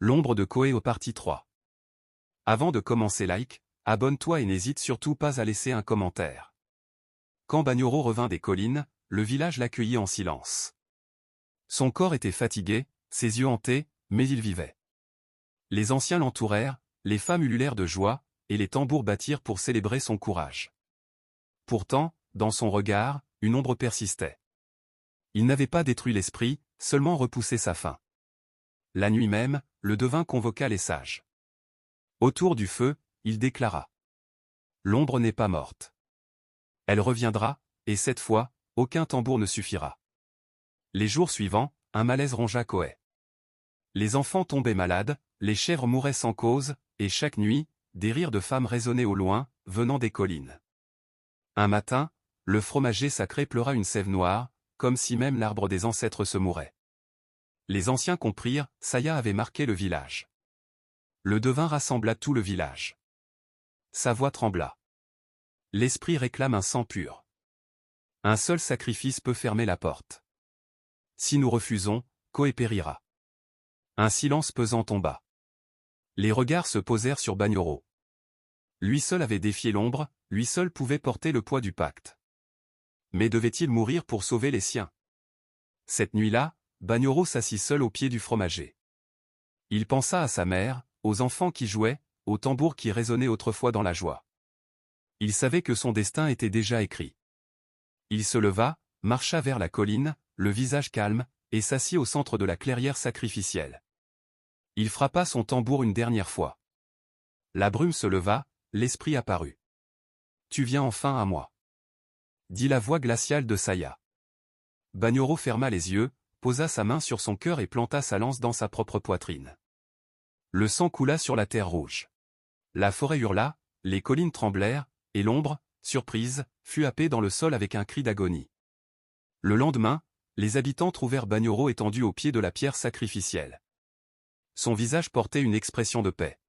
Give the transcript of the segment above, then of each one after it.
L'ombre de Koé au partie 3. Avant de commencer, like, abonne-toi et n'hésite surtout pas à laisser un commentaire. Quand Banyoro revint des collines, le village l'accueillit en silence. Son corps était fatigué, ses yeux hantés, mais il vivait. Les anciens l'entourèrent, les femmes ululèrent de joie, et les tambours battirent pour célébrer son courage. Pourtant, dans son regard, une ombre persistait. Il n'avait pas détruit l'esprit, seulement repoussé sa faim. La nuit même, le devin convoqua les sages. Autour du feu, il déclara. L'ombre n'est pas morte. Elle reviendra, et cette fois, aucun tambour ne suffira. Les jours suivants, un malaise rongea Koé. Les enfants tombaient malades, les chèvres mouraient sans cause, et chaque nuit, des rires de femmes résonnaient au loin, venant des collines. Un matin, le fromager sacré pleura une sève noire, comme si même l'arbre des ancêtres se mourait. Les anciens comprirent, Saya avait marqué le village. Le devin rassembla tout le village. Sa voix trembla. L'esprit réclame un sang pur. Un seul sacrifice peut fermer la porte. Si nous refusons, Koé périra. Un silence pesant tomba. Les regards se posèrent sur Banyoro. Lui seul avait défié l'ombre, lui seul pouvait porter le poids du pacte. Mais devait-il mourir pour sauver les siens? Cette nuit-là, Banyoro s'assit seul au pied du fromager. Il pensa à sa mère, aux enfants qui jouaient, aux tambours qui résonnaient autrefois dans la joie. Il savait que son destin était déjà écrit. Il se leva, marcha vers la colline, le visage calme, et s'assit au centre de la clairière sacrificielle. Il frappa son tambour une dernière fois. La brume se leva, l'esprit apparut. Tu viens enfin à moi, dit la voix glaciale de Saya. Banyoro ferma les yeux, posa sa main sur son cœur et planta sa lance dans sa propre poitrine. Le sang coula sur la terre rouge. La forêt hurla, les collines tremblèrent, et l'ombre, surprise, fut happée dans le sol avec un cri d'agonie. Le lendemain, les habitants trouvèrent Banyoro étendu au pied de la pierre sacrificielle. Son visage portait une expression de paix.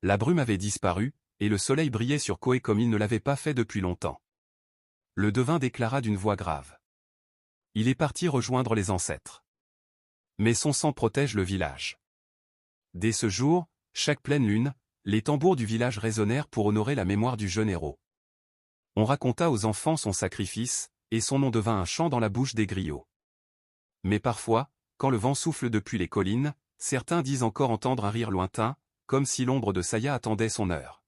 La brume avait disparu, et le soleil brillait sur Koé comme il ne l'avait pas fait depuis longtemps. Le devin déclara d'une voix grave. Il est parti rejoindre les ancêtres. Mais son sang protège le village. Dès ce jour, chaque pleine lune, les tambours du village résonnèrent pour honorer la mémoire du jeune héros. On raconta aux enfants son sacrifice, et son nom devint un chant dans la bouche des griots. Mais parfois, quand le vent souffle depuis les collines, certains disent encore entendre un rire lointain, comme si l'ombre de Saya attendait son heure.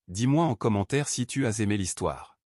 Dis-moi en commentaire si tu as aimé l'histoire.